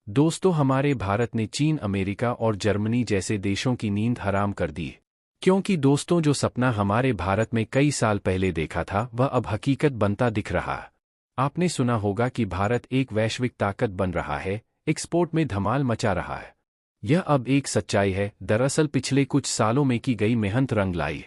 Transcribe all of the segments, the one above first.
दोस्तों, हमारे भारत ने चीन, अमेरिका और जर्मनी जैसे देशों की नींद हराम कर दी। क्योंकि दोस्तों, जो सपना हमारे भारत में कई साल पहले देखा था वह अब हकीकत बनता दिख रहा है। आपने सुना होगा कि भारत एक वैश्विक ताकत बन रहा है, एक्सपोर्ट में धमाल मचा रहा है। यह अब एक सच्चाई है, दरअसल पिछले कुछ सालों में की गई मेहनत रंग लाई।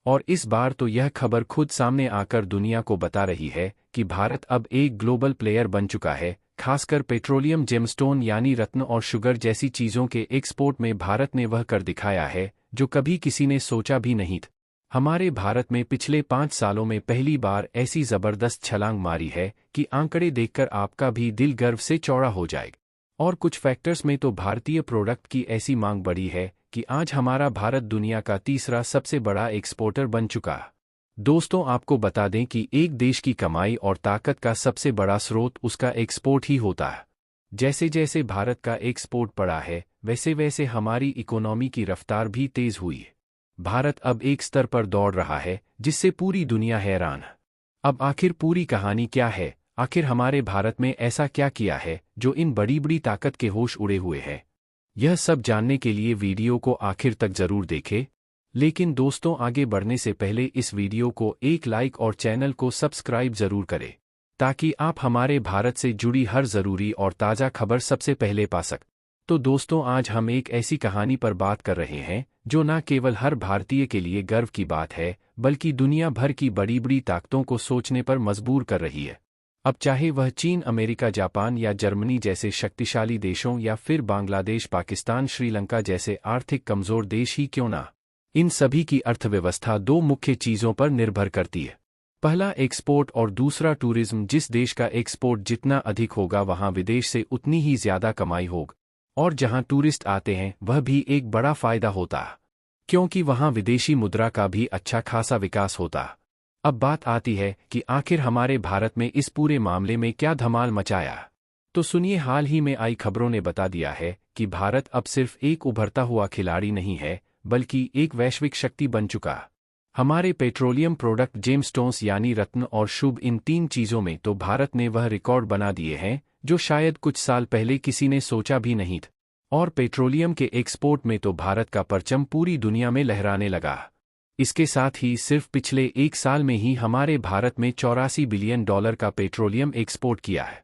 और इस बार तो यह खबर खुद सामने आकर दुनिया को बता रही है कि भारत अब एक ग्लोबल प्लेयर बन चुका है। खासकर पेट्रोलियम, जेमस्टोन यानी रत्न और शुगर जैसी चीज़ों के एक्सपोर्ट में भारत ने वह कर दिखाया है जो कभी किसी ने सोचा भी नहीं था। हमारे भारत में पिछले 5 सालों में पहली बार ऐसी ज़बरदस्त छलांग मारी है कि आंकड़े देखकर आपका भी दिल गर्व से चौड़ा हो जाएगा। और कुछ फैक्टर्स में तो भारतीय प्रोडक्ट की ऐसी मांग बढ़ी है कि आज हमारा भारत दुनिया का तीसरा सबसे बड़ा एक्सपोर्टर बन चुका है। दोस्तों, आपको बता दें कि एक देश की कमाई और ताकत का सबसे बड़ा स्रोत उसका एक्सपोर्ट ही होता है। जैसे जैसे भारत का एक्सपोर्ट बढ़ा है, वैसे वैसे हमारी इकोनॉमी की रफ्तार भी तेज हुई है। भारत अब एक स्तर पर दौड़ रहा है जिससे पूरी दुनिया हैरान है। अब आखिर पूरी कहानी क्या है? आखिर हमारे भारत में ऐसा क्या किया है जो इन बड़ी बड़ी ताकत के होश उड़े हुए है? यह सब जानने के लिए वीडियो को आखिर तक जरूर देखें। लेकिन दोस्तों, आगे बढ़ने से पहले इस वीडियो को एक लाइक और चैनल को सब्सक्राइब जरूर करें, ताकि आप हमारे भारत से जुड़ी हर ज़रूरी और ताज़ा खबर सबसे पहले पा सकें। तो दोस्तों, आज हम एक ऐसी कहानी पर बात कर रहे हैं जो न केवल हर भारतीय के लिए गर्व की बात है, बल्कि दुनिया भर की बड़ी बड़ी ताकतों को सोचने पर मजबूर कर रही है। अब चाहे वह चीन, अमेरिका, जापान या जर्मनी जैसे शक्तिशाली देशों या फिर बांग्लादेश, पाकिस्तान, श्रीलंका जैसे आर्थिक कमज़ोर देश ही क्यों ना, इन सभी की अर्थव्यवस्था 2 मुख्य चीज़ों पर निर्भर करती है। पहला एक्सपोर्ट और दूसरा टूरिज्म। जिस देश का एक्सपोर्ट जितना अधिक होगा वहाँ विदेश से उतनी ही ज़्यादा कमाई होगी, और जहाँ टूरिस्ट आते हैं वह भी एक बड़ा फ़ायदा होता है, क्योंकि वहाँ विदेशी मुद्रा का भी अच्छा खासा विकास होता है। अब बात आती है कि आखिर हमारे भारत में इस पूरे मामले में क्या धमाल मचाया। तो सुनिए, हाल ही में आई खबरों ने बता दिया है कि भारत अब सिर्फ एक उभरता हुआ खिलाड़ी नहीं है, बल्कि एक वैश्विक शक्ति बन चुका। हमारे पेट्रोलियम प्रोडक्ट, जेमस्टोन्स यानी रत्न और शुभ, इन 3 चीज़ों में तो भारत ने वह रिकॉर्ड बना दिए हैं जो शायद कुछ साल पहले किसी ने सोचा भी नहीं था। और पेट्रोलियम के एक्सपोर्ट में तो भारत का परचम पूरी दुनिया में लहराने लगा। इसके साथ ही सिर्फ पिछले 1 साल में ही हमारे भारत में $84 बिलियन का पेट्रोलियम एक्सपोर्ट किया है।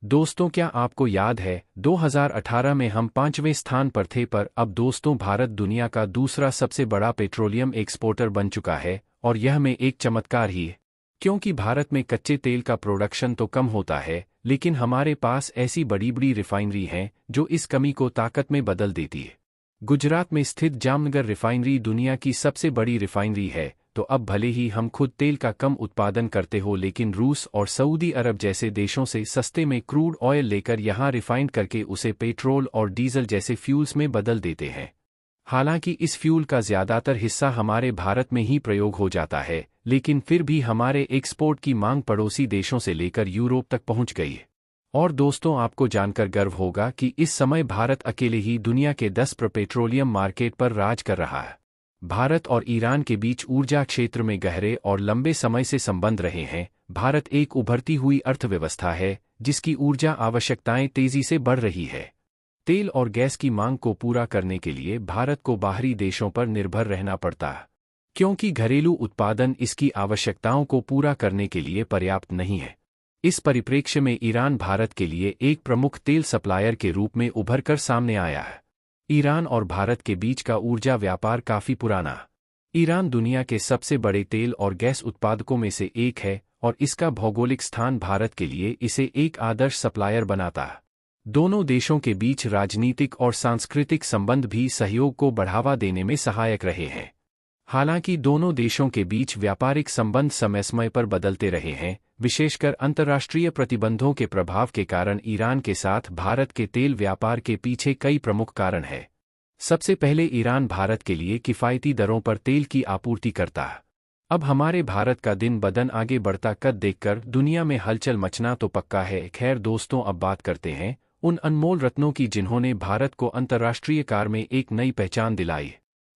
दोस्तों, क्या आपको याद है 2018 में हम 5वें स्थान पर थे, पर अब दोस्तों भारत दुनिया का दूसरा सबसे बड़ा पेट्रोलियम एक्सपोर्टर बन चुका है। और यह में एक चमत्कार ही है, क्योंकि भारत में कच्चे तेल का प्रोडक्शन तो कम होता है, लेकिन हमारे पास ऐसी बड़ी बड़ी रिफाइनरी हैं जो इस कमी को ताकत में बदल देती है। गुजरात में स्थित जामनगर रिफाइनरी दुनिया की सबसे बड़ी रिफाइनरी है। तो अब भले ही हम खुद तेल का कम उत्पादन करते हो, लेकिन रूस और सऊदी अरब जैसे देशों से सस्ते में क्रूड ऑयल लेकर यहाँ रिफाइंड करके उसे पेट्रोल और डीजल जैसे फ्यूल्स में बदल देते हैं। हालांकि इस फ्यूल का ज़्यादातर हिस्सा हमारे भारत में ही प्रयोग हो जाता है, लेकिन फिर भी हमारे एक्सपोर्ट की मांग पड़ोसी देशों से लेकर यूरोप तक पहुंच गई है। और दोस्तों, आपको जानकर गर्व होगा कि इस समय भारत अकेले ही दुनिया के 10 पेट्रोलियम मार्केट पर राज कर रहा है। भारत और ईरान के बीच ऊर्जा क्षेत्र में गहरे और लंबे समय से संबंध रहे हैं। भारत एक उभरती हुई अर्थव्यवस्था है जिसकी ऊर्जा आवश्यकताएं तेजी से बढ़ रही है। तेल और गैस की मांग को पूरा करने के लिए भारत को बाहरी देशों पर निर्भर रहना पड़ता है, क्योंकि घरेलू उत्पादन इसकी आवश्यकताओं को पूरा करने के लिए पर्याप्त नहीं है। इस परिप्रेक्ष्य में ईरान भारत के लिए एक प्रमुख तेल सप्लायर के रूप में उभरकर सामने आया है। ईरान और भारत के बीच का ऊर्जा व्यापार काफी पुराना। ईरान दुनिया के सबसे बड़े तेल और गैस उत्पादकों में से एक है और इसका भौगोलिक स्थान भारत के लिए इसे एक आदर्श सप्लायर बनाता है। दोनों देशों के बीच राजनीतिक और सांस्कृतिक संबंध भी सहयोग को बढ़ावा देने में सहायक रहे हैं। हालांकि दोनों देशों के बीच व्यापारिक संबंध समय समय पर बदलते रहे हैं, विशेषकर अंतर्राष्ट्रीय प्रतिबंधों के प्रभाव के कारण। ईरान के साथ भारत के तेल व्यापार के पीछे कई प्रमुख कारण हैं। सबसे पहले, ईरान भारत के लिए किफ़ायती दरों पर तेल की आपूर्ति करता है। अब हमारे भारत का दिन बदन आगे बढ़ता कद देखकर दुनिया में हलचल मचना तो पक्का है। खैर दोस्तों, अब बात करते हैं उन अनमोल रत्नों की जिन्होंने भारत को अंतर्राष्ट्रीय कार में एक नई पहचान दिलाई।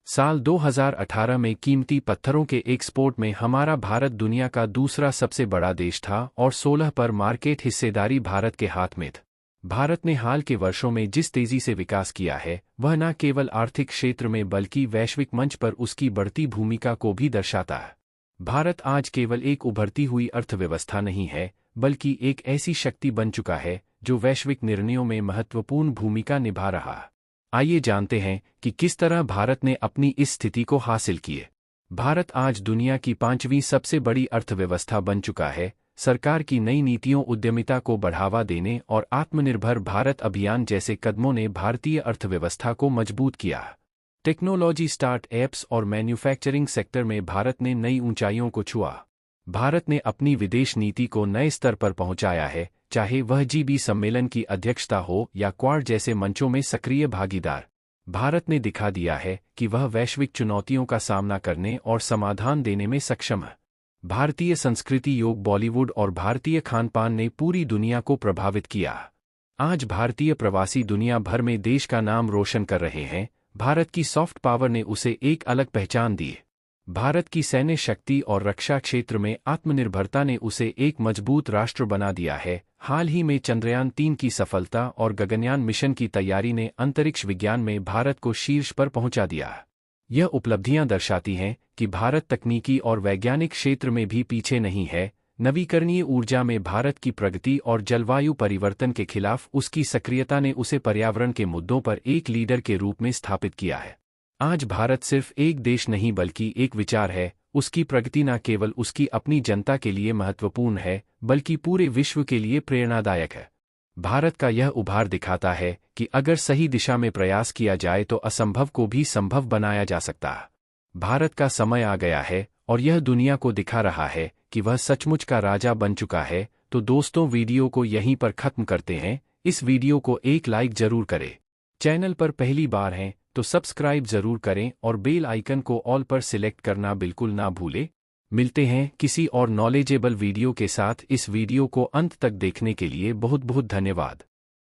साल 2018 में कीमती पत्थरों के एक्सपोर्ट में हमारा भारत दुनिया का दूसरा सबसे बड़ा देश था और 16 पर मार्केट हिस्सेदारी भारत के हाथ में था। भारत ने हाल के वर्षों में जिस तेजी से विकास किया है, वह न केवल आर्थिक क्षेत्र में बल्कि वैश्विक मंच पर उसकी बढ़ती भूमिका को भी दर्शाता है। भारत आज केवल एक उभरती हुई अर्थव्यवस्था नहीं है, बल्कि एक ऐसी शक्ति बन चुका है जो वैश्विक निर्णयों में महत्वपूर्ण भूमिका निभा रहा है। आइए जानते हैं कि किस तरह भारत ने अपनी इस स्थिति को हासिल किए। भारत आज दुनिया की 5वीं सबसे बड़ी अर्थव्यवस्था बन चुका है। सरकार की नई नीतियों, उद्यमिता को बढ़ावा देने और आत्मनिर्भर भारत अभियान जैसे कदमों ने भारतीय अर्थव्यवस्था को मजबूत किया। टेक्नोलॉजी, स्टार्टअप्स और मैन्युफैक्चरिंग सेक्टर में भारत ने नई ऊंचाइयों को छुआ। भारत ने अपनी विदेश नीति को नए स्तर पर पहुंचाया है, चाहे वह G20 सम्मेलन की अध्यक्षता हो या क्वाड जैसे मंचों में सक्रिय भागीदार। भारत ने दिखा दिया है कि वह वैश्विक चुनौतियों का सामना करने और समाधान देने में सक्षम है। भारतीय संस्कृति, योग, बॉलीवुड और भारतीय खान-पान ने पूरी दुनिया को प्रभावित किया। आज भारतीय प्रवासी दुनिया भर में देश का नाम रोशन कर रहे हैं। भारत की सॉफ्ट पावर ने उसे एक अलग पहचान दी। भारत की सैन्य शक्ति और रक्षा क्षेत्र में आत्मनिर्भरता ने उसे एक मजबूत राष्ट्र बना दिया है। हाल ही में चंद्रयान-3 की सफलता और गगनयान मिशन की तैयारी ने अंतरिक्ष विज्ञान में भारत को शीर्ष पर पहुंचा दिया। यह उपलब्धियां दर्शाती हैं कि भारत तकनीकी और वैज्ञानिक क्षेत्र में भी पीछे नहीं है। नवीकरणीय ऊर्जा में भारत की प्रगति और जलवायु परिवर्तन के खिलाफ उसकी सक्रियता ने उसे पर्यावरण के मुद्दों पर एक लीडर के रूप में स्थापित किया है। आज भारत सिर्फ एक देश नहीं बल्कि एक विचार है। उसकी प्रगति न केवल उसकी अपनी जनता के लिए महत्वपूर्ण है, बल्कि पूरे विश्व के लिए प्रेरणादायक है। भारत का यह उभार दिखाता है कि अगर सही दिशा में प्रयास किया जाए तो असंभव को भी संभव बनाया जा सकता है। भारत का समय आ गया है और यह दुनिया को दिखा रहा है कि वह सचमुच का राजा बन चुका है। तो दोस्तों, वीडियो को यहीं पर खत्म करते हैं। इस वीडियो को एक लाइक जरूर करें। चैनल पर पहली बार हैं तो सब्सक्राइब जरूर करें और बेल आइकन को ऑल पर सिलेक्ट करना बिल्कुल ना भूलें। मिलते हैं किसी और नॉलेजेबल वीडियो के साथ। इस वीडियो को अंत तक देखने के लिए बहुत बहुत धन्यवाद।